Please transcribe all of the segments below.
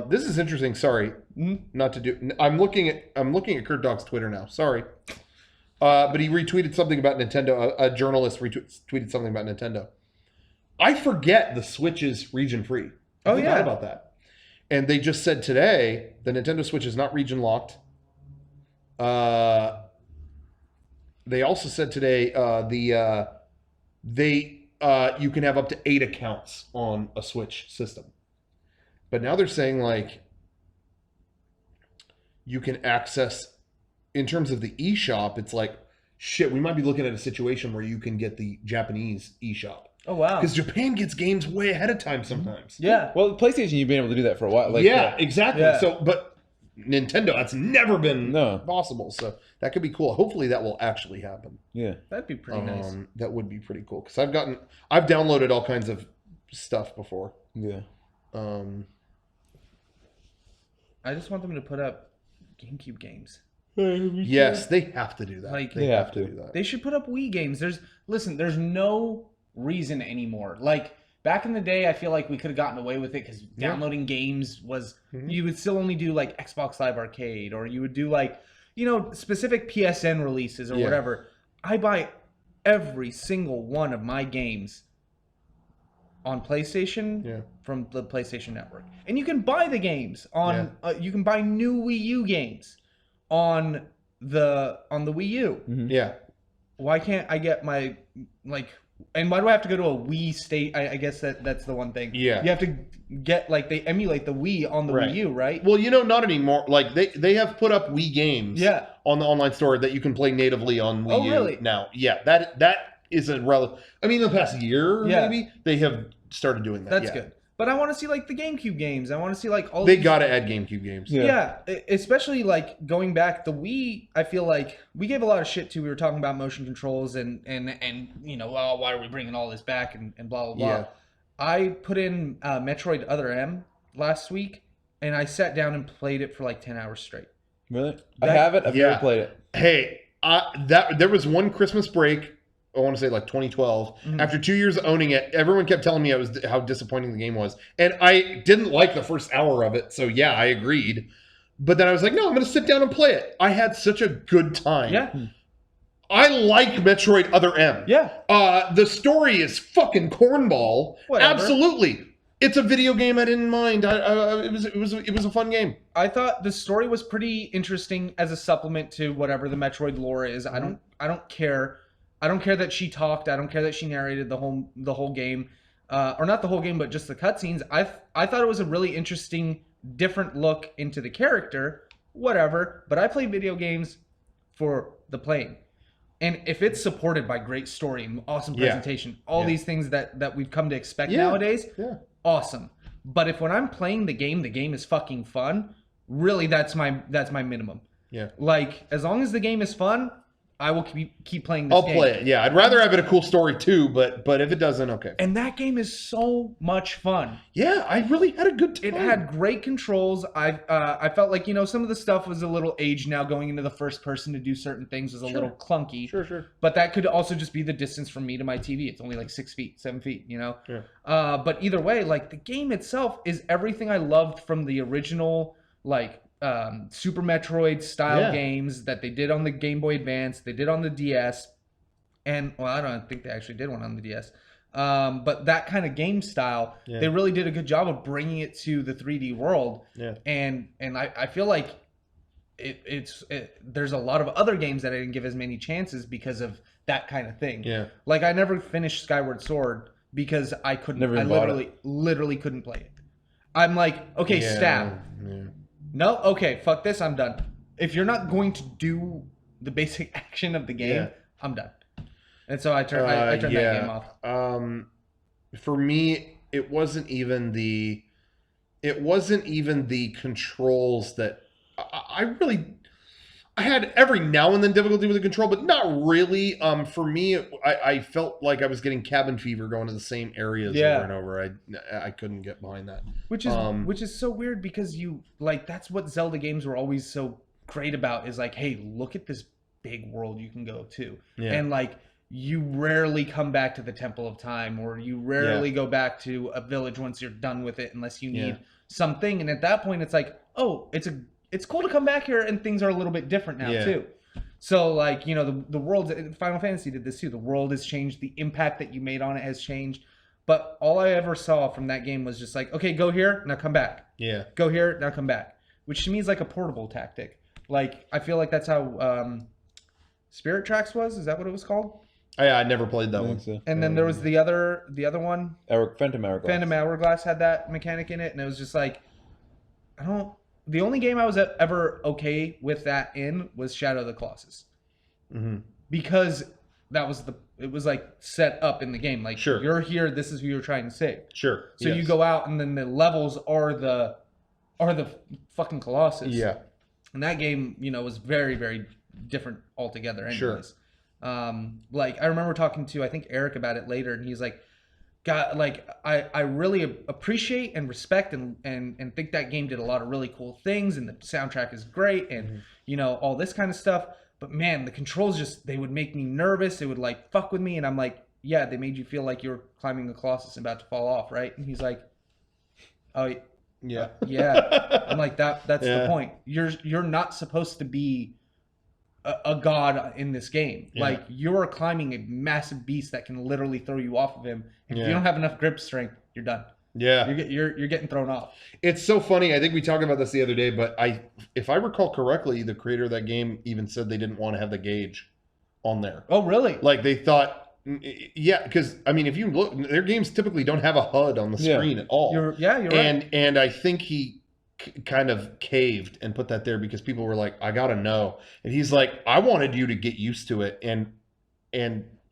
This is interesting. Sorry, not to do. I'm looking at Kurt Dog's Twitter now. Sorry, but he retweeted something about Nintendo. A journalist retweeted something about Nintendo. I forget the Switch is region free. I forgot about that. And they just said today the Nintendo Switch is not region locked. They also said today you can have up to 8 accounts on a Switch system. But now they're saying like you can access, in terms of the eShop, it's like, shit, we might be looking at a situation where you can get the Japanese eShop. Oh, wow. Because Japan gets games way ahead of time sometimes. Yeah. Well, PlayStation, you've been able to do that for a while. Like, exactly. Yeah. So, but Nintendo, that's never been No. possible. So that could be cool. Hopefully that will actually happen. Yeah. That'd be pretty nice. That would be pretty cool. Because I've downloaded all kinds of stuff before. Yeah. I just want them to put up GameCube games. Yes, they have to do that. Like, They have to. do that. They should put up Wii games. There's no reason anymore. Like, back in the day, I feel like we could have gotten away with it because downloading games was, you would still only do like Xbox Live Arcade, or you would do like, specific PSN releases or whatever. I buy every single one of my games on PlayStation from the PlayStation Network. And you can buy the games on, you can buy new Wii U games on the Wii U. Mm-hmm. Yeah. Why can't I get my, like, and why do I have to go to a Wii state? I guess that's the one thing. Yeah. You have to get, like, they emulate the Wii on the Wii U, right? Well, not anymore. Like, they have put up Wii games on the online store that you can play natively on Wii U really? now. Yeah, that isn't relevant. I mean, in the past year, maybe, they have started doing that. That's good. But I want to see, like, the GameCube games. I want to see, like, all They got to add GameCube games. Yeah, especially, like, going back, the Wii, I feel like we gave a lot of shit to. We were talking about motion controls and well, why are we bringing all this back and blah, blah, blah. Yeah. I put in Metroid Other M last week, and I sat down and played it for, like, 10 hours straight. Really? I have it. I've never played it. Hey, there was one Christmas break, I want to say like 2012. After 2 years of owning it, everyone kept telling me how disappointing the game was. And I didn't like the first hour of it. So yeah, I agreed. But then I was like, no, I'm going to sit down and play it. I had such a good time. Yeah. I like Metroid Other M. Yeah. The story is fucking cornball. Whatever. Absolutely. It's a video game I didn't mind. It was a fun game. I thought the story was pretty interesting as a supplement to whatever the Metroid lore is. I don't care. I don't care that she talked. I don't care that she narrated the whole game, or not the whole game, but just the cutscenes. I thought it was a really interesting, different look into the character. Whatever, but I play video games for the playing, and if it's supported by great story and awesome presentation, all these things that we've come to expect nowadays, awesome. But if when I'm playing the game is fucking fun, really, that's my minimum. Yeah. Like, as long as the game is fun, I will keep playing this game. I'll play it. Yeah, I'd rather have it a cool story too, but if it doesn't, okay. And that game is so much fun. Yeah, I really had a good time. It had great controls. I felt like, some of the stuff was a little aged now. Going into the first person to do certain things was a little clunky. Sure. But that could also just be the distance from me to my TV. It's only like 6 feet, 7 feet, Yeah. But either way, like, the game itself is everything I loved from the original, like, Super Metroid style games that they did on the Game Boy Advance, they did on the DS, and I don't think they actually did one on the DS. But that kind of game style, they really did a good job of bringing it to the 3D world. Yeah. And I feel like there's a lot of other games that I didn't give as many chances because of that kind of thing. Yeah. Like, I never finished Skyward Sword because I couldn't. Never I literally couldn't play it. I'm like, okay, stab. Yeah. No? Okay, fuck this, I'm done. If you're not going to do the basic action of the game, I'm done. And so I turned that game off. For me, it wasn't even the controls that I had every now and then difficulty with the control, but not really. For me, I felt like I was getting cabin fever going to the same areas over and over. I couldn't get behind that. Which is so weird because that's what Zelda games were always so great about, is like, hey, look at this big world you can go to. Yeah. And like, you rarely come back to the Temple of Time, or you rarely go back to a village once you're done with it, unless you need something, and at that point it's like, oh, it's cool to come back here, and things are a little bit different now too. So like, you know, the world, Final Fantasy did this too. The world has changed. The impact that you made on it has changed. But all I ever saw from that game was just like, okay, go here, now come back. Yeah. Go here, now come back. Which to me is like a portable tactic. Like, I feel like that's how Spirit Tracks was. Is that what it was called? I never played that one. So. And then there was the other one. Phantom Hourglass. Phantom Hourglass had that mechanic in it, and it was just like, the only game I was ever okay with that in was Shadow of the Colossus. Mm-hmm. Because it was like set up in the game. Like, sure, you're here, this is who you're trying to save. Sure. So you go out, and then the levels are the fucking Colossus. Yeah. And that game, you know, was very, very different altogether anyways. Sure. Like, I remember talking to, I think, Eric about it later, and he's like, God, like, I really appreciate and respect and think that game did a lot of really cool things, and the soundtrack is great, and you know, all this kind of stuff. But man, the controls they would make me nervous. It would like fuck with me, and I'm like, yeah, they made you feel like you're climbing a Colossus and about to fall off, right? And he's like, oh yeah, yeah. I'm like, that's the point. You're not supposed to be a god in this game. Yeah. Like, you're climbing a massive beast that can literally throw you off of him. If you don't have enough grip strength, you're done. Yeah. You're getting thrown off. It's so funny. I think we talked about this the other day, but if I recall correctly, the creator of that game even said they didn't want to have the gauge on there. Oh, really? Like, they thought, yeah, because I mean, if you look, their games typically don't have a HUD on the screen at all. You're right. And I think he kind of caved and put that there because people were like, I gotta know. And he's like, I wanted you to get used to it and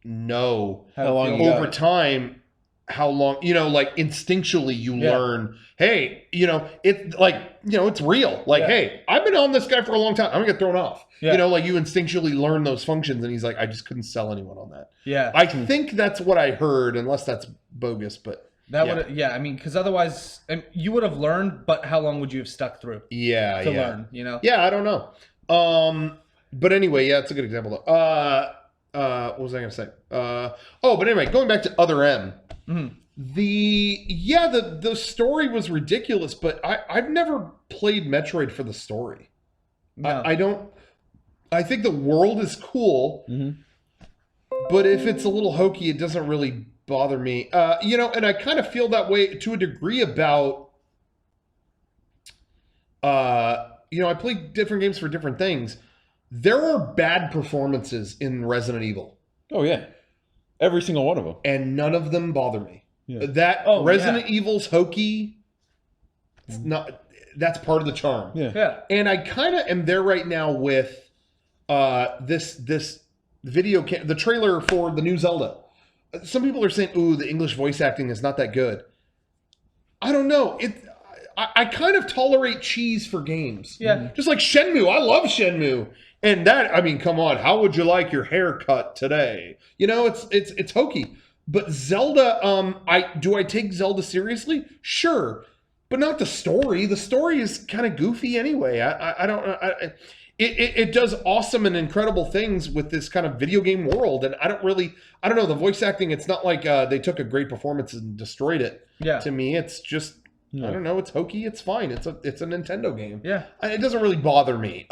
know how long over time how long, you know, like instinctually you learn, hey, you know, it's like, you know, it's real. Like, hey, I've been on this guy for a long time, I'm gonna get thrown off. You know, like you instinctually learn those functions. And he's like, I just couldn't sell anyone on that. I think that's what I heard, unless that's bogus, but that would, I mean, because otherwise, you would have learned, but how long would you have stuck through? To learn, you know? Yeah, I don't know. But anyway, yeah, it's a good example though. What was I gonna say? But anyway, going back to Other M. Mm-hmm. The story was ridiculous, but I've never played Metroid for the story. No. I don't. I think the world is cool, but if it's a little hokey, it doesn't really bother me. You know, and I kind of feel that way to a degree about. You know, I play different games for different things. There are bad performances in Resident Evil. Oh yeah, every single one of them, and none of them bother me. Yeah. That Resident Evil's hokey. It's not. That's part of the charm. Yeah. And I kind of am there right now with this the trailer for the new Zelda. Some people are saying, "Ooh, the English voice acting is not that good." I don't know. I kind of tolerate cheese for games. Yeah. Just like Shenmue. I love Shenmue. And that, I mean, come on. How would you like your haircut today? You know, it's hokey. But Zelda, do I take Zelda seriously? Sure. But not the story. The story is kind of goofy anyway. I don't it does awesome and incredible things with this kind of video game world. And I don't know, the voice acting, it's not like they took a great performance and destroyed it. Yeah. To me, it's just, I don't know, it's hokey, it's fine. It's a Nintendo game. Yeah. It doesn't really bother me,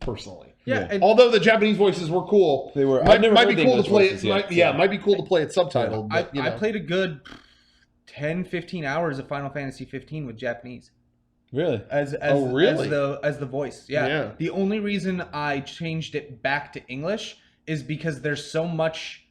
personally. Yeah. Although the Japanese voices were cool. They were. Might be cool to play it. Might be cool to play it subtitled. But, I played a good 10, 15 hours of Final Fantasy 15 with Japanese. Really? As really? As the voice. Yeah. The only reason I changed it back to English is because there's so much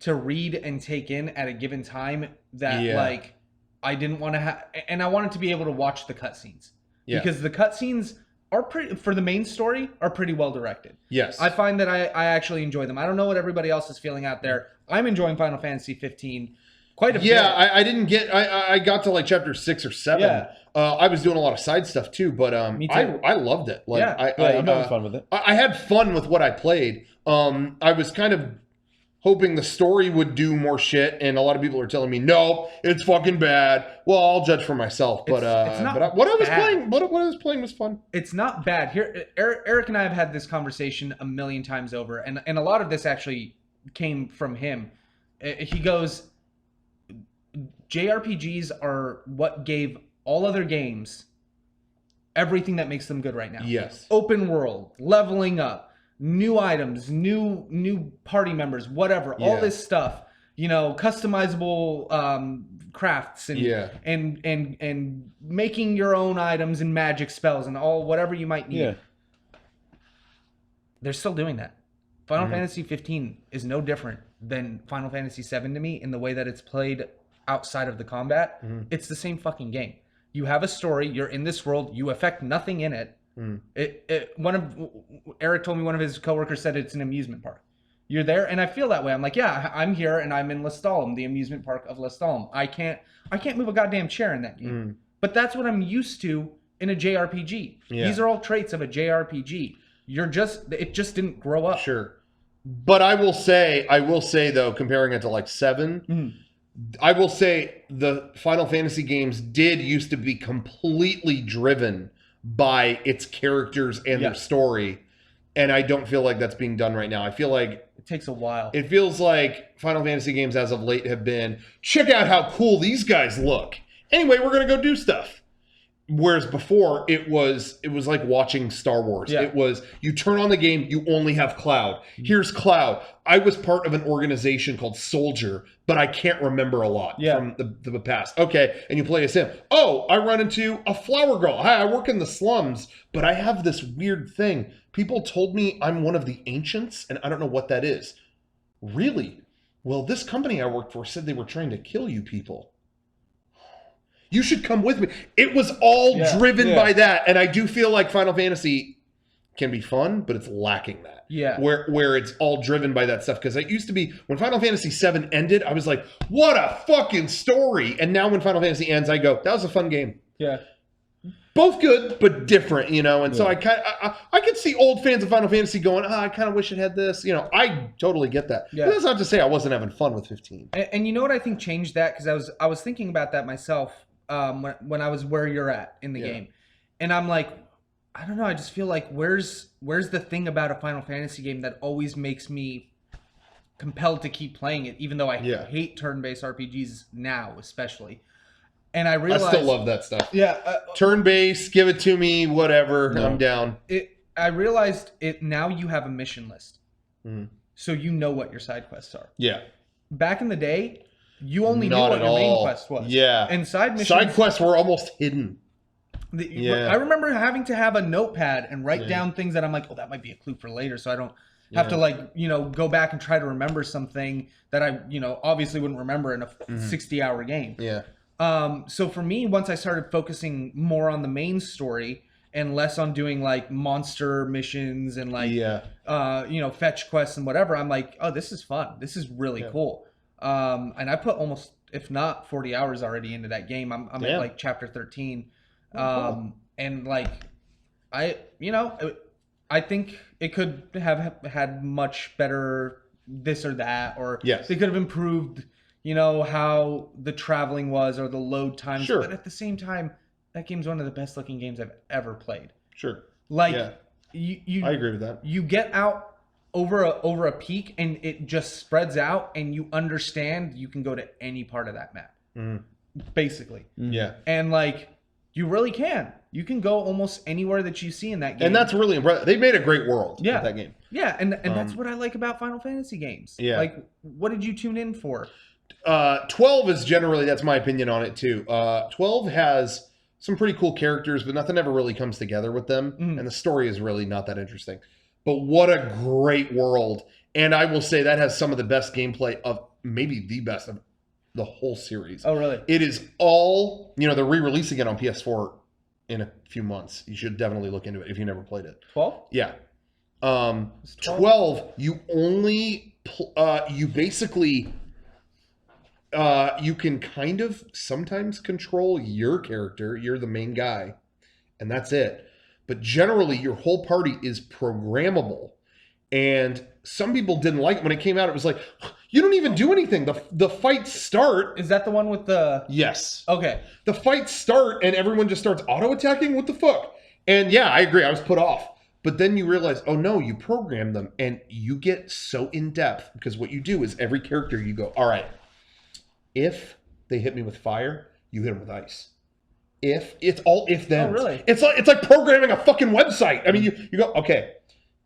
to read and take in at a given time that like I didn't want to have, and I wanted to be able to watch the cutscenes. Because the cutscenes are pretty, for the main story, are pretty well directed. Yes. I find that I actually enjoy them. I don't know what everybody else is feeling out there. I'm enjoying Final Fantasy 15 quite a bit. Yeah, I didn't get, I got to like chapter 6 or 7. Yeah. I was doing a lot of side stuff too, but Me too. I loved it. Like, I'm having fun with it. I had fun with what I played. I was kind of hoping the story would do more shit, and a lot of people are telling me, no, it's fucking bad. Well, I'll judge for myself. But It's not what I was bad. playing, what I was playing was fun. It's not bad. Here, Eric and I have had this conversation a million times over, and a lot of this actually came from him. He goes, JRPGs are what gave all other games everything that makes them good right now. Yes. Open world, leveling up, new items, new party members, whatever, all this stuff. You know, customizable crafts and making your own items and magic spells and all whatever you might need. Yeah. They're still doing that. Final Fantasy 15 is no different than Final Fantasy 7 to me in the way that it's played outside of the combat. It's the same fucking game. You have a story, you're in this world, you affect nothing in it. Eric told me one of his coworkers said it's an amusement park. You're there, and I feel that way. I'm like, yeah, I'm here, and I'm in Lestalem, the amusement park of Lestalem. I can't move a goddamn chair in that game. But that's what I'm used to in a JRPG. Yeah. These are all traits of a JRPG. It just didn't grow up. Sure. But I will say though, comparing it to like 7, I will say the Final Fantasy games did used to be completely driven by its characters and their story. And I don't feel like that's being done right now. I feel like it takes a while. It feels like Final Fantasy games as of late have been, check out how cool these guys look. Anyway, we're going to go do stuff. Whereas before, it was like watching Star Wars. Yeah. It was, you turn on the game, you only have Cloud. Here's Cloud. I was part of an organization called Soldier, but I can't remember a lot from the past. Okay, and you play as him. Oh, I run into a flower girl. Hi, I work in the slums, but I have this weird thing. People told me I'm one of the ancients, and I don't know what that is. Really? Well, this company I worked for said they were trying to kill you people. You should come with me. It was all driven by that. And I do feel like Final Fantasy can be fun, but it's lacking that. Yeah. Where it's all driven by that stuff. Because it used to be, when Final Fantasy VII ended, I was like, what a fucking story. And now when Final Fantasy ends, I go, that was a fun game. Yeah. Both good, but different, you know? And so I could see old fans of Final Fantasy going, I kind of wish it had this. You know, I totally get that. Yeah. But that's not to say I wasn't having fun with 15. And you know what I think changed that? Because I was thinking about that myself. When I was where you're at in the game, and I'm like, I don't know. I just feel like where's the thing about a Final Fantasy game that always makes me compelled to keep playing it, even though I hate turn-based RPGs now, especially. And I realized I still love that stuff. Yeah, turn-based, give it to me, whatever. No. I'm down. I realized it now. You have a mission list, so you know what your side quests are. Yeah. Back in the day, you only knew what your main quest was. Yeah. And side missions... Side quests were almost hidden. I remember having to have a notepad and write down things that I'm like, oh, that might be a clue for later, so I don't have to, go back and try to remember something that I, obviously wouldn't remember in a 60-hour game. Yeah. So for me, once I started focusing more on the main story and less on doing, like, monster missions and, like, fetch quests and whatever, I'm like, oh, this is fun. This is really cool. And I put almost, if not 40 hours already into that game. I'm at like chapter 13. Cool. And like, I think it could have had much better this or that, or they could have improved, how the traveling was or the load times. Sure. But at the same time, that game's one of the best looking games I've ever played. Sure. Like, I agree with that. You get out over a peak and it just spreads out and you understand you can go to any part of that map. Basically. Yeah. And like, you really can. You can go almost anywhere that you see in that game. And that's really impressive. They made a great world with that game. Yeah, and that's what I like about Final Fantasy games. Yeah. Like, what did you tune in for? 12 is generally, that's my opinion on it too. 12 has some pretty cool characters, but nothing ever really comes together with them. And the story is really not that interesting. But what a great world. And I will say that has some of the best gameplay of, maybe the best of the whole series. Oh, really? It is all, they're re-releasing it on PS4 in a few months. You should definitely look into it if you never played it. 12? Yeah. 12, you only, you basically, you can kind of sometimes control your character. You're the main guy, and that's it. But generally, your whole party is programmable. And some people didn't like it when it came out. It was like, you don't even do anything. The fights start. Is that the one with the... Yes. Okay. The fights start and everyone just starts auto-attacking? What the fuck? And yeah, I agree. I was put off. But then you realize, oh no, you program them and you get so in-depth because what you do is every character you go, all right, if they hit me with fire, you hit them with ice. If it's all if then. Oh, really? It's like programming a fucking website. I mean, you go, okay,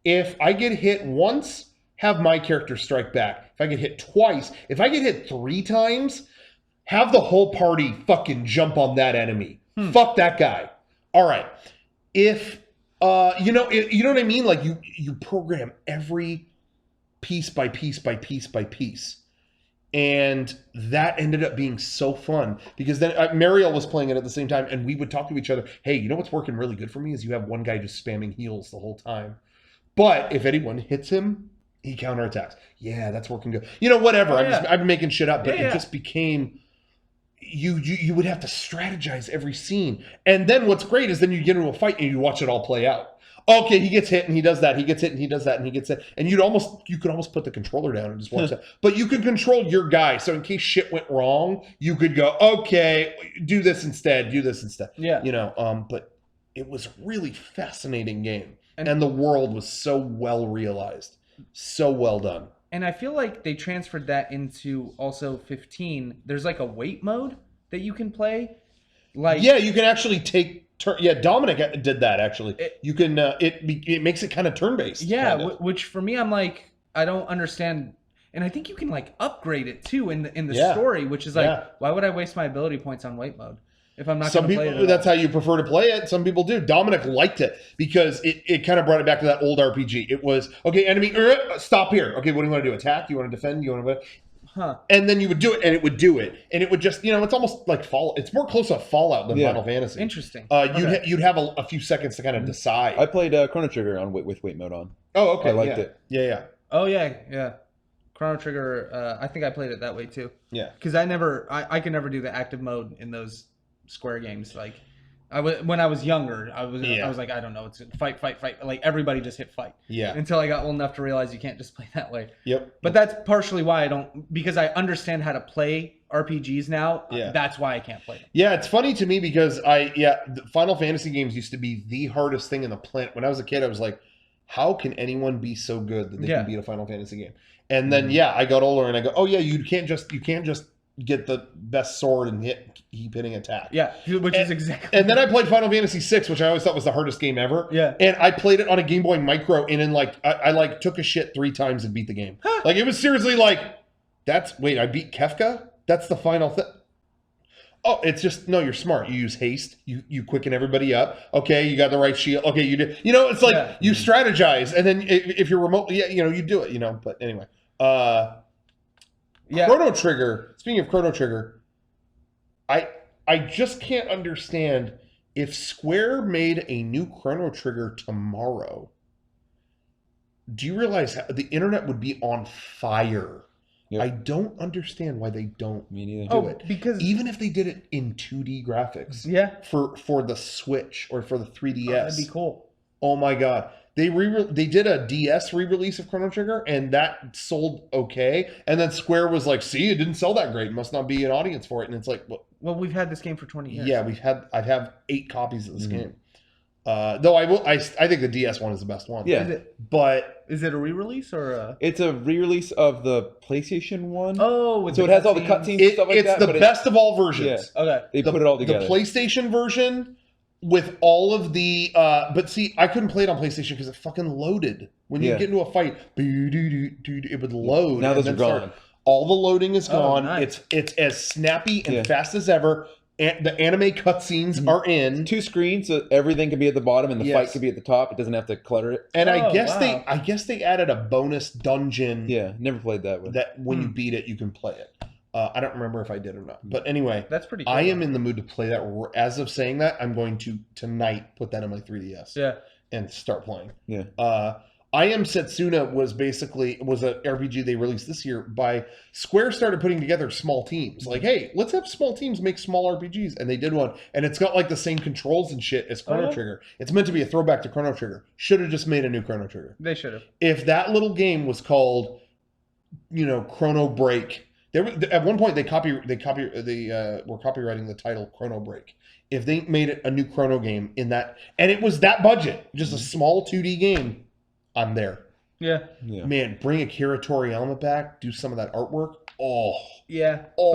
if I get hit once, have my character strike back. If I get hit twice, if I get hit 3 times, have the whole party fucking jump on that enemy. Fuck that guy. All right. If you know what I mean? Like you program every piece by piece by piece by piece. And that ended up being so fun because then Mariel was playing it at the same time, and we would talk to each other. Hey, you know what's working really good for me is you have one guy just spamming heals the whole time. But if anyone hits him, he counterattacks. Yeah, that's working good. You know, whatever. Oh, I've been making shit up, but Yeah. it just became you would have to strategize every scene. And then what's great is then you get into a fight and you watch it all play out. Okay, he gets hit and he does that. He gets hit and he does that and he gets hit. And you could almost put the controller down and just watch that. But you could control your guy. So in case shit went wrong, you could go, okay, do this instead. Yeah. You know, but it was a really fascinating game. And the world was so well realized. So well done. And I feel like they transferred that into also 15. There's like a wait mode that you can play. Like yeah, you can actually take yeah, Dominic did that actually. You can it makes it kind of turn-based. Yeah, kinda. which for me I'm like I don't understand. And I think you can like upgrade it too in the Yeah. story, which is like Yeah. why would I waste my ability points on wait mode if I'm not Some going to play people it? that's how you prefer to play it. Some people do. Dominic liked it because it kind of brought it back to that old RPG. It was okay, enemy stop here. Okay, what do you want to do? Attack? You want to defend? You want to and then you would do it, and it would do it, and it would just it's almost like Fallout. It's more close to Fallout than Final Fantasy. Interesting. You'd have a few seconds to kind of decide. I played Chrono Trigger on with wait mode on. Oh, okay. I liked it. Yeah. Oh yeah. Chrono Trigger. I think I played it that way too. Yeah. Because I could never do the active mode in those Square games. Like when I was younger, I was like, I don't know, it's fight. Like everybody just hit fight. Yeah. Until I got old enough to realize you can't just play that way. Yep. But that's partially why I don't, because I understand how to play RPGs now. Yeah. That's why I can't play them. Yeah, it's funny to me because the Final Fantasy games used to be the hardest thing in the planet. When I was a kid, I was like, how can anyone be so good that they can beat a Final Fantasy game? And then I got older and I go, oh yeah, you can't just get the best sword and keep hitting attack. Yeah, which is exactly. And then I played Final Fantasy VI, which I always thought was the hardest game ever. Yeah. And I played it on a Game Boy Micro, and then I took a shit 3 times and beat the game. Like it was seriously like, I beat Kefka? That's the final thing. Oh, it's just no. You're smart. You use haste. You quicken everybody up. Okay, you got the right shield. Okay, you do. It's like you strategize, and then if you're remote, you do it. But anyway, Chrono Trigger. Speaking of Chrono Trigger, I just can't understand if Square made a new Chrono Trigger tomorrow. Do you realize how the internet would be on fire? Yep. I don't understand why they don't do it. Because even if they did it in 2D graphics, for the Switch or for the 3DS, that'd be cool. Oh my god, they did a DS re-release of Chrono Trigger, and that sold okay. And then Square was like, "See, it didn't sell that great. Must not be an audience for it." And it's like, well, we've had this game for 20 years. Yeah, I have 8 copies of this game. Though I think the DS one is the best one. Yeah, is it a re-release or It's a re-release of the PlayStation one. Oh, so it has all the cutscenes and stuff like that. It's the best of all versions. Yeah. Okay. They put it all together. The PlayStation version with all of the but see, I couldn't play it on PlayStation because it fucking loaded. When you get into a fight, it would load. Now those are gone. All the loading is gone. Nice. It's as snappy and fast as ever. The anime cutscenes are in 2 screens, so everything can be at the bottom and the fight can be at the top. It doesn't have to clutter it. And I guess they added a bonus dungeon. Yeah, never played that one. That when you beat it, you can play it. I don't remember if I did or not. But anyway, that's pretty cool. I am in the mood to play that. As of saying that, I'm going to tonight put that in my 3DS. Yeah. And start playing. Yeah. I Am Setsuna was an RPG they released this year by Square. Started putting together small teams. Like, hey, let's have small teams make small RPGs, and they did one. And it's got like the same controls and shit as Chrono Trigger. It's meant to be a throwback to Chrono Trigger. Should have just made a new Chrono Trigger. They should have. If that little game was called, Chrono Break. At one point they were copywriting the title Chrono Break. If they made it a new Chrono game in that, and it was that budget, just a small 2D game, I'm there. Yeah. Man, bring Akira Toriyama back, do some of that artwork. Yeah, Oh.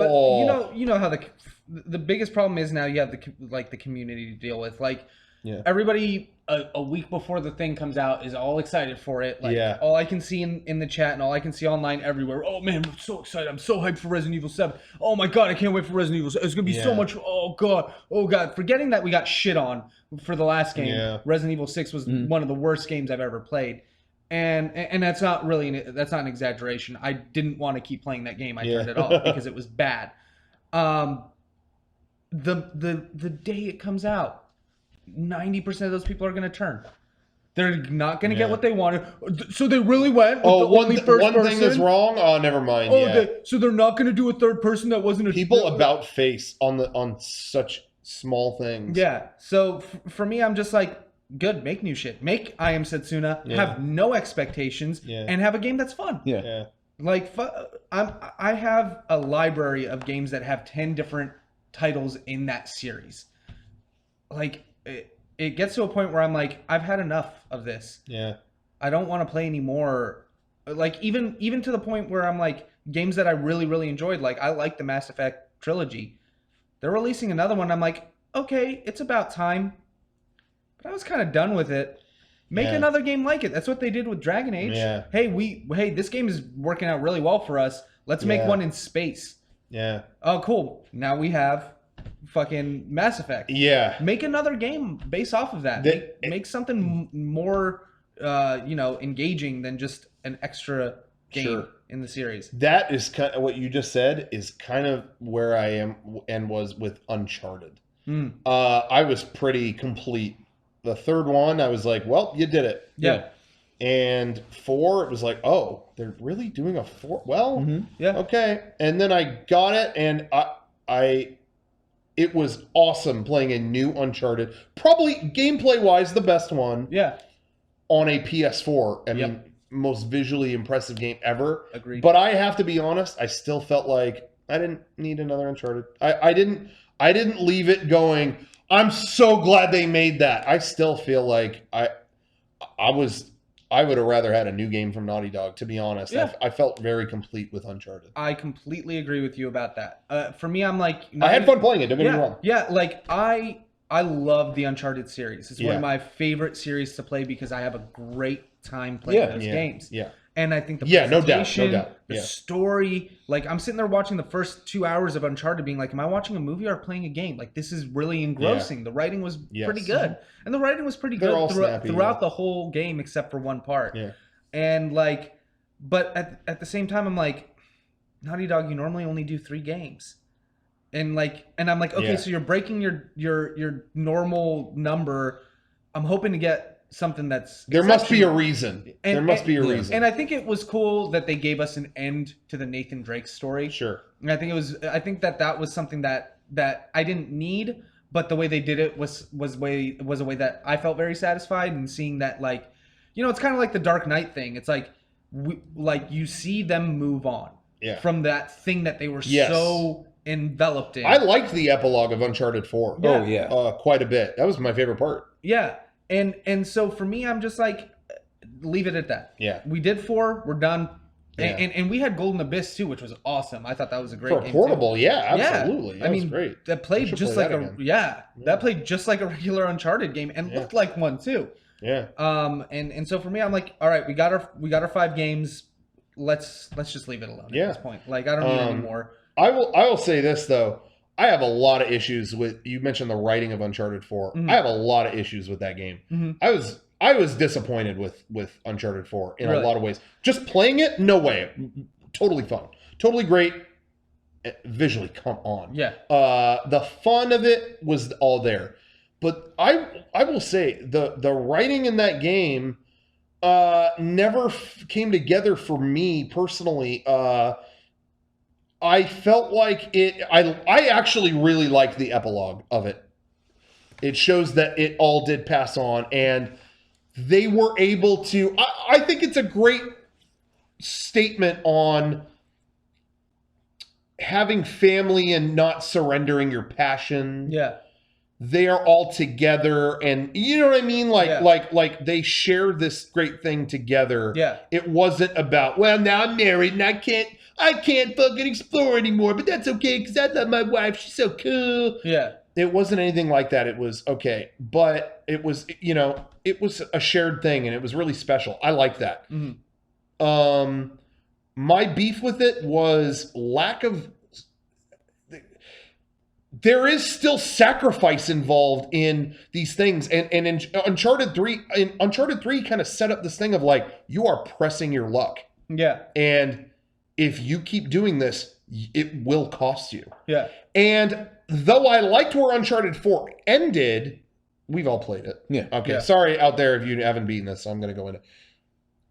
but you know how the biggest problem is now. You have the community to deal with. Like, Yeah. everybody a week before the thing comes out is all excited for it. Like, Yeah. all I can see in the chat and all I can see online everywhere. Oh man, I'm so excited! I'm so hyped for Resident Evil 7. Oh my god, I can't wait for Resident Evil 7. It's gonna be so Yeah. much. Oh god. Forgetting that we got shit on for the last game. Yeah. Resident Evil 6 was one of the worst games I've ever played. And that's not an exaggeration. I didn't want to keep playing that game. I turned it off because it was bad. The day it comes out, 90% of those people are going to turn. They're not going to get what they wanted. So they really went with the only first one person? thing is wrong. Oh, never mind. So they're not going to do a third person that wasn't a People about face on such small things. Yeah. So for me, I'm just like, good, make new shit. Make I Am Setsuna, have no expectations, and have a game that's fun. Yeah. Like, I have a library of games that have 10 different titles in that series. Like, it gets to a point where I'm like, I've had enough of this. Yeah. I don't want to play anymore. Like, even to the point where I'm like, games that I really, really enjoyed, like, I like the Mass Effect trilogy. They're releasing another one. I'm like, okay, it's about time. But I was kind of done with it. Make another game like it. That's what they did with Dragon Age. Yeah. Hey, this game is working out really well for us. Let's make one in space. Yeah. Oh, cool. Now we have fucking Mass Effect. Yeah. Make another game based off of that. Make something more, engaging than just an extra game in the series. That is kind of what you just said is kind of where I am and was with Uncharted. I was pretty complete. The third one, I was like, well, you did it. Yeah. And 4, it was like, oh, they're really doing a 4? Well, okay. And then I got it, and it was awesome playing a new Uncharted. Probably gameplay-wise, the best one. Yeah. On a PS4. I mean, most visually impressive game ever. Agreed. But I have to be honest, I still felt like I didn't need another Uncharted. I didn't leave it going, I'm so glad they made that. I still feel like I would have rather had a new game from Naughty Dog, to be honest. Yeah. I felt very complete with Uncharted. I completely agree with you about that. For me, I'm like... I had fun playing it, don't get me wrong. Yeah, like, I love the Uncharted series. It's one of my favorite series to play because I have a great time playing those games. Yeah. And I think the no presentation, doubt. the story, like, I'm sitting there watching the first 2 hours of Uncharted being like, am I watching a movie or playing a game? Like, this is really engrossing. Yeah. The writing was pretty good. And the writing was pretty good throughout the whole game except for one part. Yeah. And, like, but at the same time, I'm like, Naughty Dog, you normally only do 3 games. And I'm like, okay, so you're breaking your normal number. I'm hoping to get something that's there must be a reason. There must be a reason. And I think it was cool that they gave us an end to the Nathan Drake story. Sure. And I think that was something that I didn't need, but the way they did it was a way that I felt very satisfied, and seeing that, like, it's kind of like the Dark Knight thing. It's like you see them move on from that thing that they were so enveloped in. I liked the epilogue of Uncharted 4. Yeah. Oh yeah. Quite a bit. That was my favorite part. Yeah. And so for me, I'm just like, leave it at that. Yeah. We did 4. We're done. Yeah. And we had Golden Abyss too, which was awesome. I thought that was a great game. For portable, absolutely. That was great. That played just like that played just like a regular Uncharted game and looked like one too. Yeah. And so for me, I'm like, all right, we got our 5 games. Let's just leave it alone at this point. Like, I don't need any more. I will say this though. I have a lot of issues with, you mentioned the writing of Uncharted 4. I have a lot of issues with that game. I was disappointed with Uncharted 4 in a lot of ways. Just playing it, no way. Totally fun. Totally great. Visually, come on. Yeah. The fun of it was all there. But I will say the writing in that game never came together for me personally. I felt like I actually really liked the epilogue of it. It shows that it all did pass on, and they were able to... I think it's a great statement on having family and not surrendering your passion. Yeah. They are all together, and you know what I mean? Like they share this great thing together. Yeah. It wasn't about, well, now I'm married and I can't I can't fucking explore anymore, but that's okay because I love my wife. She's so cool. Yeah. It wasn't anything like that. It was okay, but it was, you know, it was a shared thing, and it was really special. I like that. My beef with it was lack of. There is still sacrifice involved in these things, and in Uncharted 3, kind of set up this thing of like, you are pressing your luck. Yeah. And if you keep doing this, it will cost you. Yeah. And though I liked where Uncharted 4 ended, we've all played it. Yeah. Okay. Yeah. Sorry out there if you haven't beaten this, so I'm going to go into it.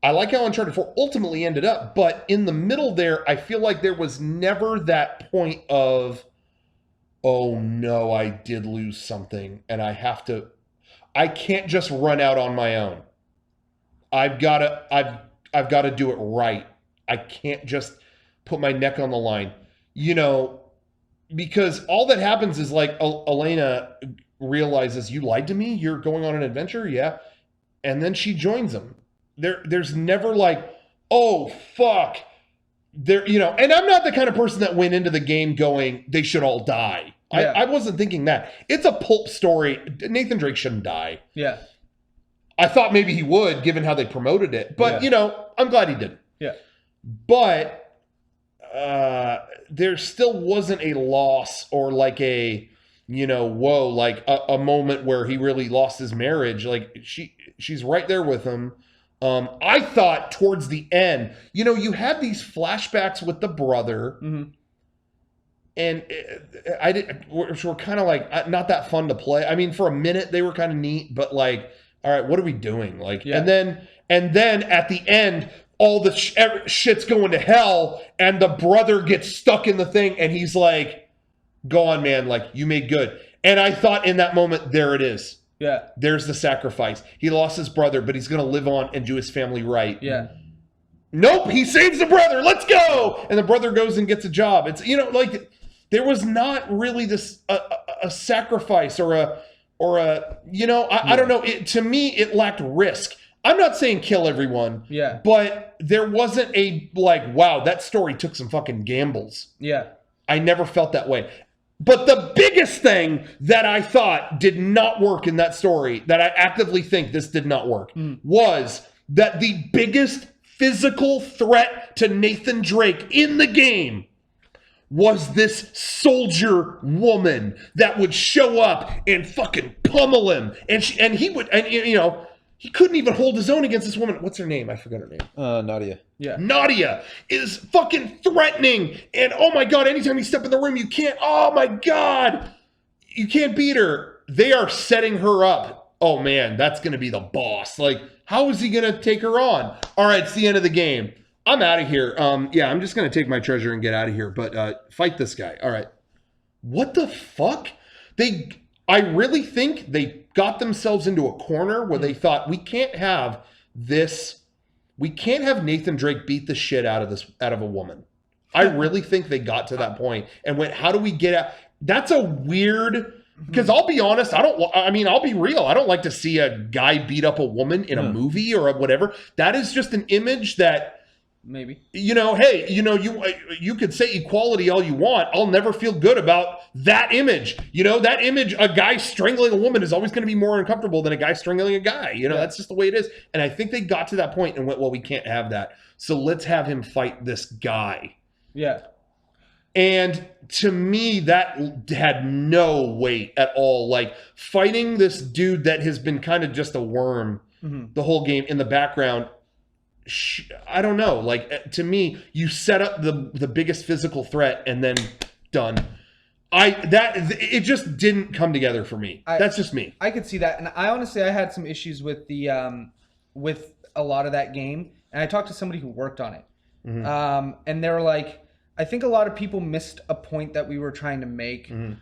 I like how Uncharted 4 ultimately ended up, but in the middle there, I feel like there was never that point of, oh no, I did lose something and I can't just run out on my own. I've got to do it right. I can't just put my neck on the line, you know, because all that happens is like Elena realizes, you lied to me. You're going on an adventure. Yeah. And then she joins them. There's never like, oh fuck. You know, and I'm not the kind of person that went into the game going, they should all die. Yeah. I wasn't thinking that. It's a pulp story. Nathan Drake shouldn't die. Yeah. I thought maybe he would, given how they promoted it. But, you know, I'm glad he didn't. Yeah. But there still wasn't a loss or like a, you know, whoa, like a moment where he really lost his marriage. Like she's right there with him. I thought towards the end, you know, you had these flashbacks with the brother, and which were kind of like not that fun to play. I mean, for a minute they were kind of neat, but like, all right, what are we doing? Like, and then at the end, all the shit's going to hell, and the brother gets stuck in the thing, and he's like, "Go on, man! Like, you made good." And I thought in that moment, there it is. Yeah. There's the sacrifice. He lost his brother, but he's going to live on and do his family right. Yeah. Nope, he saves the brother. Let's go. And the brother goes and gets a job. It's, you know, like there was not really this a sacrifice or a you know, I don't know. To me, it lacked risk. I'm not saying kill everyone. Yeah. But there wasn't a like, wow, that story took some fucking gambles. Yeah. I never felt that way. But the biggest thing that I thought did not work in that story, that I actively think this did not work, was that the biggest physical threat to Nathan Drake in the game was this soldier woman that would show up and fucking pummel him. And he would, and you know, he couldn't even hold his own against this woman. What's her name? I forgot her name. Nadia. Yeah. Nadia is fucking threatening. And oh my God, anytime you step in the room, you can't, oh my God, you can't beat her. They are setting her up. Oh man, that's going to be the boss. Like, how is he going to take her on? All right, it's the end of the game. I'm out of here. Yeah, I'm just going to take my treasure and get out of here. But fight this guy. All right. What the fuck? I really think they got themselves into a corner where they thought, we can't have Nathan Drake beat the shit out of a woman. I really think they got to that point and went, how do we get out? That's a weird, because I'll be honest, I'll be real. I don't like to see a guy beat up a woman in a movie or whatever. That is just an image that, maybe, you know, hey, you know, you could say equality all you want. I'll never feel good about that image. You know, that image, a guy strangling a woman is always going to be more uncomfortable than a guy strangling a guy. You know, that's just the way it is. And I think they got to that point and went, well, we can't have that. So let's have him fight this guy. Yeah. And to me, that had no weight at all. Like fighting this dude that has been kind of just a worm the whole game in the background. I don't know. Like to me, you set up the biggest physical threat and then done. It just didn't come together for me. That's just me. I could see that, and I honestly had some issues with the with a lot of that game, and I talked to somebody who worked on it, and they were like, I think a lot of people missed a point that we were trying to make, and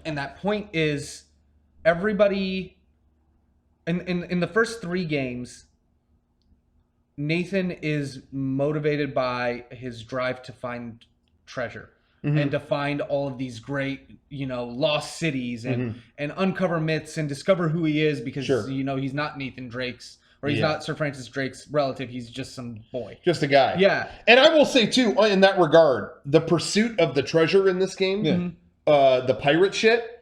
that point is everybody in the first 3 games. Nathan is motivated by his drive to find treasure and to find all of these great, you know, lost cities and uncover myths and discover who he is because, you know, he's not Nathan Drake's or he's Yeah. not Sir Francis Drake's relative. He's just some boy. Just a guy. Yeah. And I will say too, in that regard, the pursuit of the treasure in this game, the pirate shit,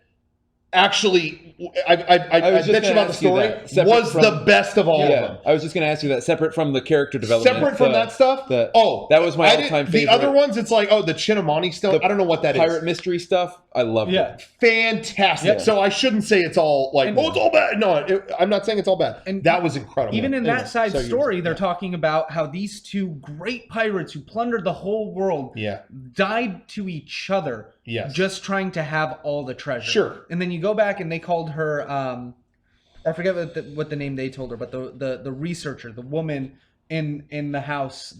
actually, I was just mentioned gonna about the ask you story, that, separate was from- the best of all of them. I was just going to ask you that, separate from the character development. Separate from that stuff? that was my I all-time didn't- favorite. The other ones, it's like, the Chinamani stone. The I don't know what that is. Pirate mystery stuff, I loved it. Fantastic. Yeah. So I shouldn't say it's all like, it's all bad. No, I'm not saying it's all bad. And that was incredible. Even in Anyway, that side so you- story, they're talking about how these two great pirates who plundered the whole world died to each other, just trying to have all the treasure. Sure. And then you go back and they called her, I forget what the name they told her, but the researcher, the woman in the house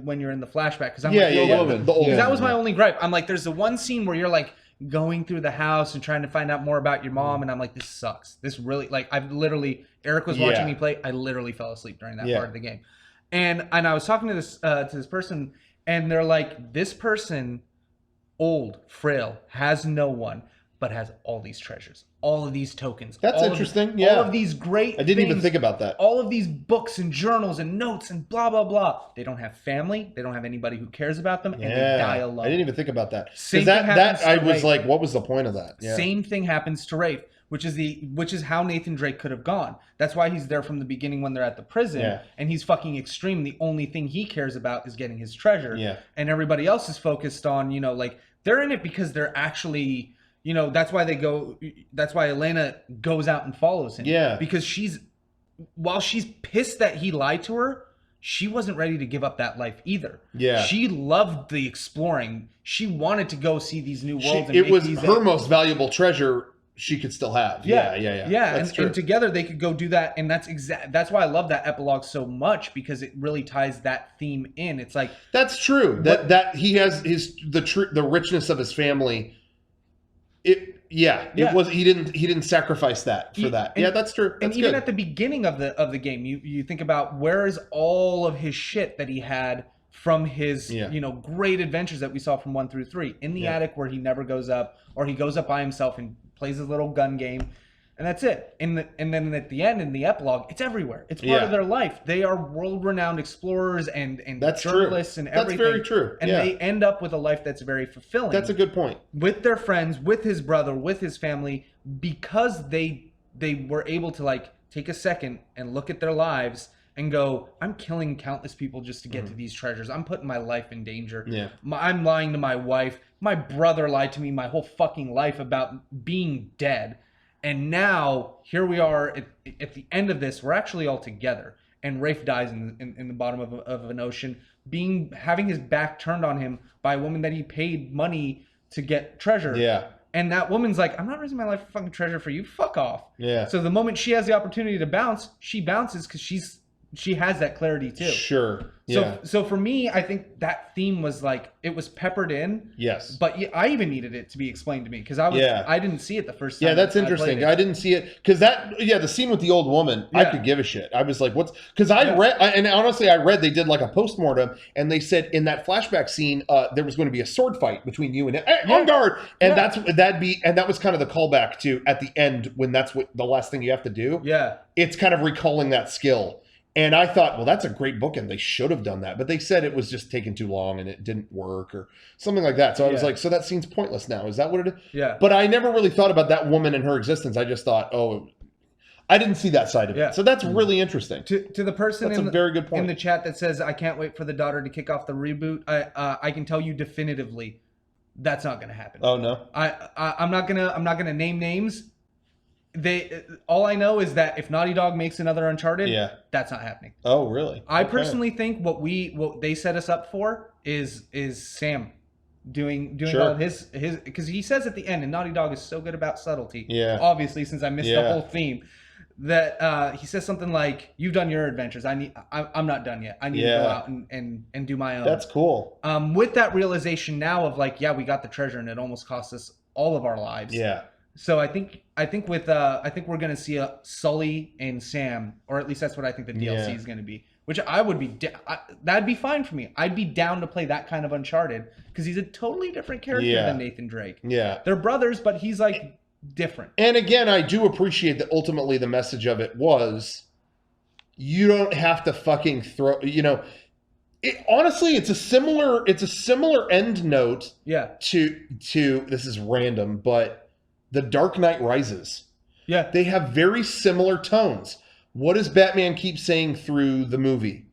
when you're in the flashback, because I'm like, the old woman. That was my only gripe. I'm like, there's the one scene where you're like going through the house and trying to find out more about your mom, and I'm like, this sucks. This really, like, Eric was watching me play. I literally fell asleep during that part of the game, and I was talking to this person, and they're like, this person, old, frail, has no one, but has all these treasures, all of these tokens. That's interesting. All of these great I didn't even things, think about that. all of these books and journals and notes and blah, blah, blah. They don't have family. They don't have anybody who cares about them, and they die alone. I didn't even think about that. Same Because thing happens I to was Rafe. like, what was the point of that? Yeah. Same thing happens to Rafe, which is how Nathan Drake could have gone. That's why he's there from the beginning when they're at the prison, and he's fucking extreme. The only thing he cares about is getting his treasure. And everybody else is focused on, like, they're in it because they're actually... that's why Elena goes out and follows him. Yeah. Because while she's pissed that he lied to her, she wasn't ready to give up that life either. Yeah. She loved the exploring. She wanted to go see these new worlds. It was her most valuable treasure she could still have. Yeah. And together they could go do that. And that's why I love that epilogue so much, because it really ties that theme in. It's like, that's true. That he has the richness of his family. It was he didn't sacrifice that for that. That's true. That's even at the beginning of the game, you think about where is all of his shit that he had from his great adventures that we saw from 1 through 3 in the attic, where he never goes up, or he goes up by himself and plays his little gun game. And that's it. And then at the end, in the epilogue, it's everywhere. It's part of their life. They are world-renowned explorers and that's journalists true. and everything. That's very true. And they end up with a life that's very fulfilling. That's a good point. With their friends, with his brother, with his family, because they were able to, like, take a second and look at their lives and go, I'm killing countless people just to get to these treasures. I'm putting my life in danger. Yeah. I'm lying to my wife. My brother lied to me my whole fucking life about being dead. And now, here we are at the end of this. We're actually all together. And Rafe dies in the bottom of an ocean, having his back turned on him by a woman that he paid money to get treasure. Yeah. And that woman's like, I'm not risking my life for fucking treasure for you. Fuck off. Yeah. So the moment she has the opportunity to bounce, she bounces because she has that clarity too. Sure. Yeah. So for me, I think that theme was like, it was peppered in. Yes. But I even needed it to be explained to me because I didn't see it the first time. Yeah, that's interesting. I didn't see it because the scene with the old woman, I could give a shit. I was like, what's, because I read, and honestly, I read they did like a postmortem and they said in that flashback scene, there was going to be a sword fight between you and on guard. And that was kind of the callback to at the end when that's what the last thing you have to do. Yeah. It's kind of recalling that skill. And I thought, well, that's a great book, and they should have done that. But they said it was just taking too long, and it didn't work, or something like that. So I was like, so that scene's pointless now. Is that what it is? Yeah. But I never really thought about that woman and her existence. I just thought, I didn't see that side of it. So that's really interesting. To the person that's a very good point. In the chat that says, I can't wait for the daughter to kick off the reboot, I can tell you definitively that's not going to happen. Oh, no? I'm not gonna name names. All I know is that if Naughty Dog makes another Uncharted, that's not happening. Oh, really? I personally think what they set us up for is Sam doing all his because he says at the end, and Naughty Dog is so good about subtlety. Yeah. Obviously, since I missed the whole theme, that he says something like, "You've done your adventures. I'm not done yet. I need to go out and do my own." That's cool. With that realization now of like, we got the treasure, and it almost cost us all of our lives. Yeah. So I think we're gonna see a Sully and Sam, or at least that's what I think the DLC is gonna be. Which I would be that'd be fine for me. I'd be down to play that kind of Uncharted because he's a totally different character than Nathan Drake. Yeah, they're brothers, but he's like different. And again, I do appreciate that ultimately the message of it was, you don't have to fucking throw, honestly, it's a similar end note to this is random, but The Dark Knight Rises. Yeah. They have very similar tones. What does Batman keep saying through the movie?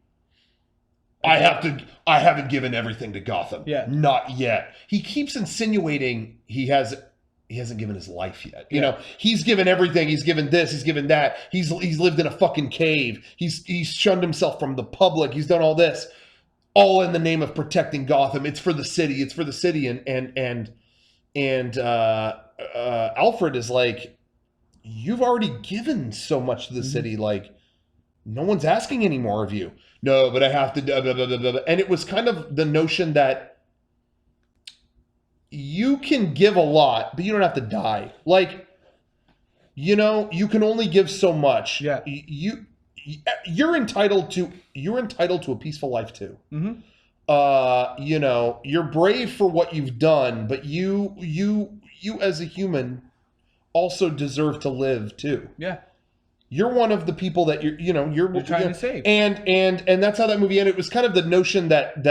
I haven't given everything to Gotham. Yeah. Not yet. He keeps insinuating he hasn't given his life yet. You know, he's given everything. He's given this. He's given that. He's lived in a fucking cave. He's shunned himself from the public. He's done all this, all in the name of protecting Gotham. It's for the city. It's for the city. And Alfred is like, you've already given so much to the city. Like, no one's asking any more of you. No, but I have to. Blah, blah, blah, blah, blah. And it was kind of the notion that you can give a lot, but you don't have to die. Like, you can only give so much. Yeah. You're entitled to a peaceful life too. You're brave for what you've done, but you as a human also deserve to live too. Yeah. You're one of the people that you're trying to save. And that's how that movie ended. It was kind of the notion that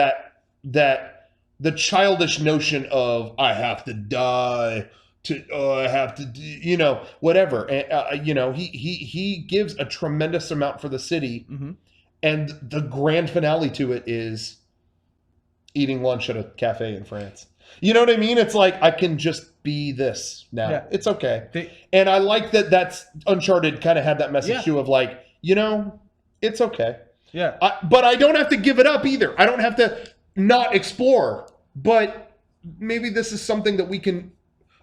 the childish notion of I have to die I have to whatever. And he gives a tremendous amount for the city. And the grand finale to it is eating lunch at a cafe in France. You know what I mean? It's like, I can just be this now. Yeah. It's okay. And I like that that's Uncharted kind of had that message too of like, it's okay. Yeah. But I don't have to give it up either. I don't have to not explore. But maybe this is something that we can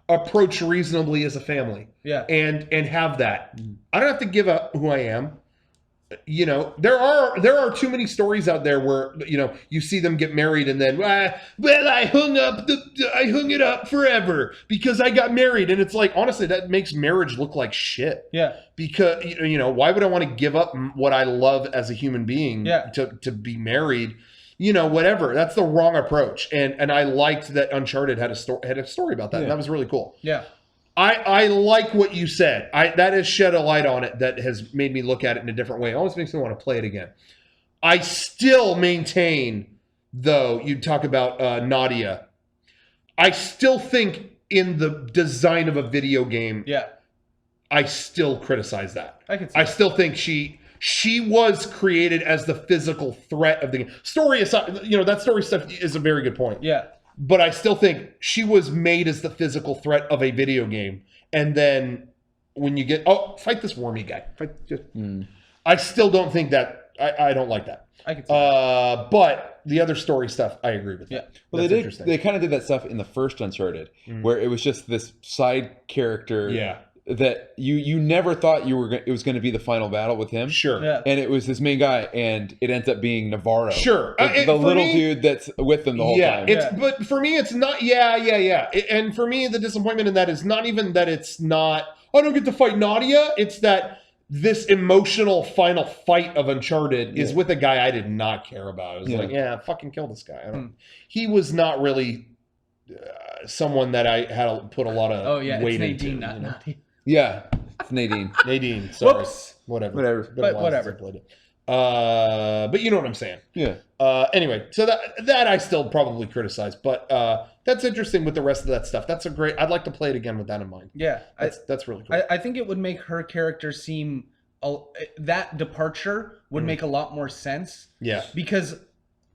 approach reasonably as a family. Yeah. And have that. I don't have to give up who I am. There are too many stories out there where you see them get married and then I hung it up forever because I got married, and it's like, honestly, that makes marriage look like shit. Yeah. Because why would I want to give up what I love as a human being to be married? Whatever. That's the wrong approach. And I liked that Uncharted had a story about that. And that was really cool. Yeah. I like what you said. That has shed a light on it that has made me look at it in a different way. It almost makes me want to play it again. I still maintain, though, you talk about Nadia. I still think in the design of a video game, I still criticize that. I still think she was created as the physical threat of the game. Story aside, that story stuff is a very good point. Yeah. But I still think she was made as the physical threat of a video game. And then when you get, fight this wormy guy. I still don't think that, I don't like that. I can see that. But the other story stuff, I agree with. Yeah. Well, they kind of did that stuff in the first Uncharted, where it was just this side character. Yeah. That you never thought it was going to be the final battle with him. Sure. Yeah. And it was this main guy, and it ends up being Navarro. Sure. The little dude that's with them the whole time. But for me, it's not, and for me, the disappointment in that is not even that it's not, I don't get to fight Nadia. It's that this emotional final fight of Uncharted is with a guy I did not care about. I was like, fucking kill this guy. He was not really someone that I had to put a lot of weight into. Nadine, not Nadia. Yeah, it's Nadine. Nadine, sorry. Whoops. Whatever. But whatever. But you know what I'm saying. Yeah. Anyway, so that I still probably criticize, but that's interesting with the rest of that stuff. That's I'd like to play it again with that in mind. Yeah. That's really cool. I think it would make her character seem, that departure would make a lot more sense. Yeah. Because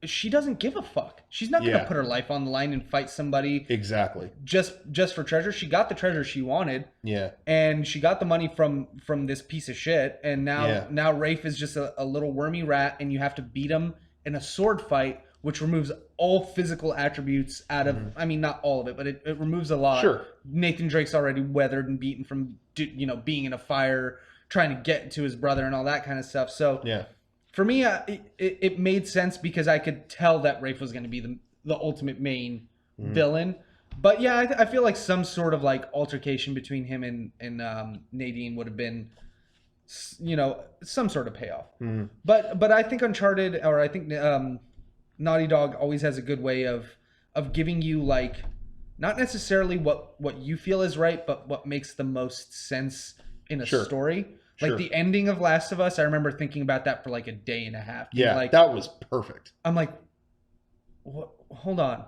she doesn't give a fuck. She's not going to put her life on the line and fight somebody. Exactly. Just for treasure. She got the treasure she wanted. Yeah. And she got the money from this piece of shit. And now Rafe is just a little wormy rat, and you have to beat him in a sword fight, which removes all physical attributes out of, I mean, not all of it, but it removes a lot. Sure. Nathan Drake's already weathered and beaten from, being in a fire, trying to get to his brother and all that kind of stuff. So yeah. For me, it made sense because I could tell that Rafe was going to be the ultimate main villain. But yeah, I feel like some sort of like altercation between him and Nadine would have been, some sort of payoff. But I think Uncharted, or I think Naughty Dog always has a good way of giving you like, not necessarily what you feel is right, but what makes the most sense in a story. Like Sure. the ending of Last of Us, I remember thinking about that for like a day and a half. Yeah, like that was perfect. I'm like, what? Hold on,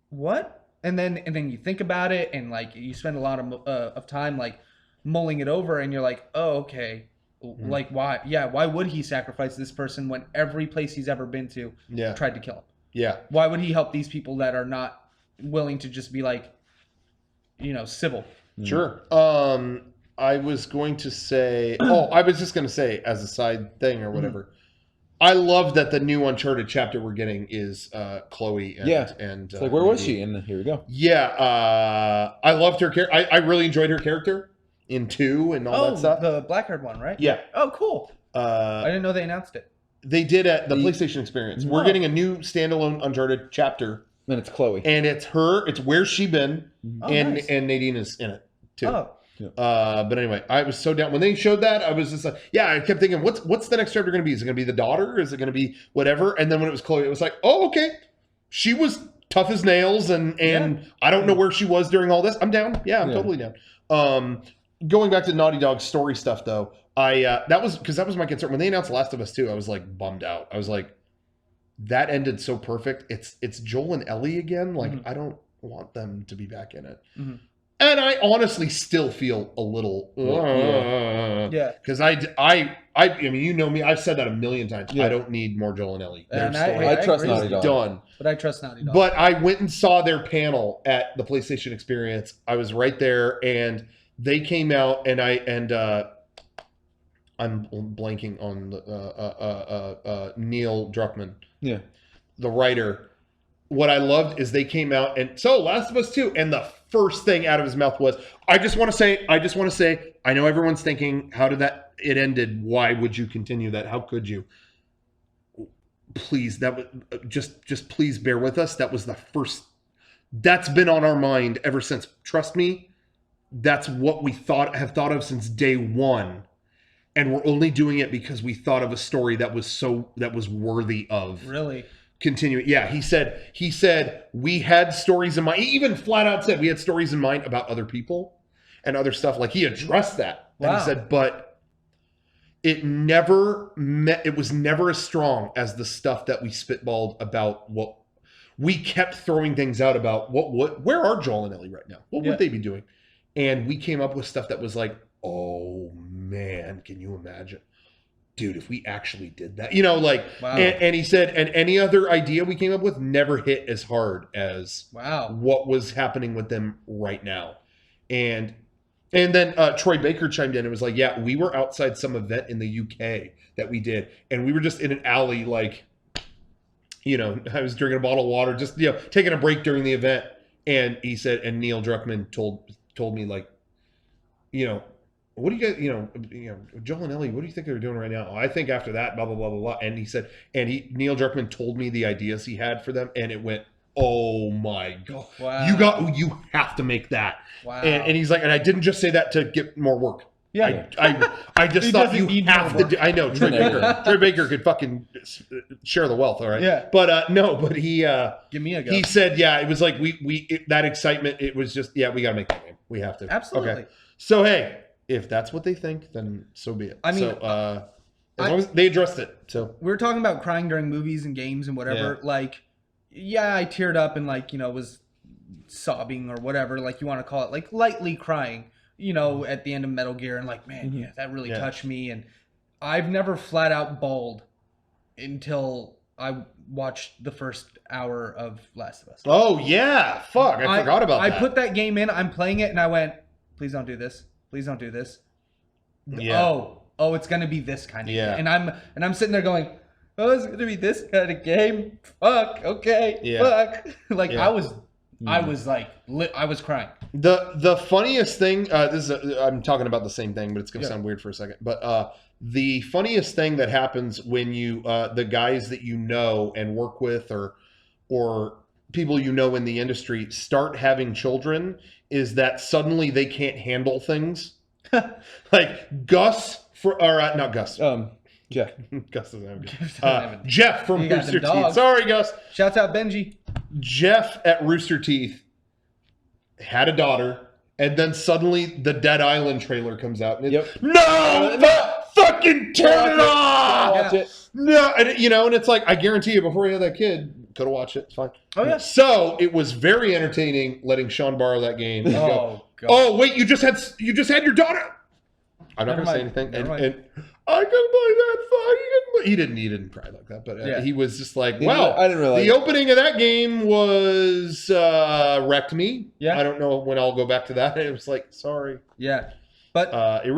what? And then you think about it, and like you spend a lot of time like mulling it over, and you're like, oh, okay, like why? Yeah, why would he sacrifice this person when every place he's ever been to tried to kill him? Yeah. Why would he help these people that are not willing to just be like, civil? Sure. I was going to say, I was just going to say as a side thing or whatever. I love that the new Uncharted chapter we're getting is Chloe. And it's like, where was she? And here we go. Yeah. I loved her character. I really enjoyed her character in 2 and all that stuff. The black-haired one, right? Yeah. Oh, cool. I didn't know they announced it. They did at the PlayStation Experience. We're getting a new standalone Uncharted chapter. And it's Chloe. And it's her. It's where she been. Nice. And Nadine is in it too. Oh. Yeah. But anyway, I was so down when they showed that. I was just like, I kept thinking, what's the next chapter going to be? Is it going to be the daughter? Is it going to be whatever? And then when it was Chloe, it was like, oh, okay. She was tough as nails, and I don't know where she was during all this. I'm down. Yeah, I'm totally down. Going back to Naughty Dog's story stuff though, that was my concern when they announced Last of Us 2. I was like bummed out. I was like, that ended so perfect. It's Joel and Ellie again. Like I don't want them to be back in it. And I honestly still feel a little, because I mean, you know me, I've said that a million times. I don't need more Joel and Ellie. Their story, I trust Naughty Dog. Done. But I trust Naughty Dog. But I went and saw their panel at the PlayStation Experience. I was right there, and they came out, and I'm blanking on Neil Druckmann, the writer. What I loved is they came out and so Last of Us 2, and the first thing out of his mouth was, I just want to say, I know everyone's thinking, how did it ended? Why would you continue that? How could you? Please, that was just please bear with us. That was the first. That's been on our mind ever since. Trust me, that's what we have thought of since day one, and we're only doing it because we thought of a story that was worthy of really. Continuing. Yeah, he said we had stories in mind. He even flat out said we had stories in mind about other people and other stuff. Like he addressed that. Wow. And he said, but it was never as strong as the stuff that we spitballed about what we kept throwing things out about where are Joel and Ellie right now? What would they be doing? And we came up with stuff that was like, oh man, can you imagine? Dude, if we actually did that, wow. And he said, and any other idea we came up with never hit as hard as what was happening with them right now. And then Troy Baker chimed in and was like, yeah, we were outside some event in the UK that we did. And we were just in an alley, like, I was drinking a bottle of water, just, taking a break during the event. And he said, and Neil Druckmann told me, like, what do you guys, Joel and Ellie, what do you think they're doing right now? I think after that, blah, blah, blah, blah, blah. And he said, Neil Druckmann told me the ideas he had for them, and it went, oh my God. Wow. You have to make that. Wow. And he's like, and I didn't just say that to get more work. Yeah. I just thought you have to do, I know, Troy Baker. Troy Baker could fucking share the wealth, all right? Yeah. But but he, give me a go. He said, it was like, that excitement, it was just, we got to make that game. We have to. Absolutely. Okay. So, hey. If that's what they think, then so be it. I mean, as long as they addressed it. So we were talking about crying during movies and games and whatever. Yeah. Like, I teared up and was sobbing or whatever, like you want to call it, like lightly crying, at the end of Metal Gear, and like, man, that really touched me. And I've never flat out bawled until I watched the first hour of Last of Us. Oh yeah, fuck! I forgot about that. I put that game in. I'm playing it, and I went, please don't do this. Please don't do this. Yeah. Oh, it's gonna be this kind of game. And I'm sitting there going, oh, it's gonna be this kind of game. Fuck. Okay. Fuck. Like I was like, I was crying. The funniest thing. I'm talking about the same thing, but it's gonna sound weird for a second. But the funniest thing that happens when you the guys that you know and work with or people in the industry start having children is that suddenly they can't handle things. Like Gus not Gus. Jeff. Gus doesn't have Jeff from Rooster Teeth. Sorry, Gus. Shouts out Benji. Jeff at Rooster Teeth had a daughter, And then suddenly the Dead Island trailer comes out. And it's, Yep. no! Fucking turn it off! Watch it. No, and and it's like, I guarantee you, before you had that kid, could have watched it. It's fine. Oh yeah. So it was very entertaining letting Sean borrow that game. And go, Oh god. oh wait, you just had your daughter. I'm not Never gonna say mind. anything. Never mind. And I can play that fine. He didn't cry like that, but Yeah. he was just like, Yeah, well, I didn't realize. the opening of that game was wrecked me. Yeah. I don't know when I'll go back to that. It was like, sorry. Yeah. But It really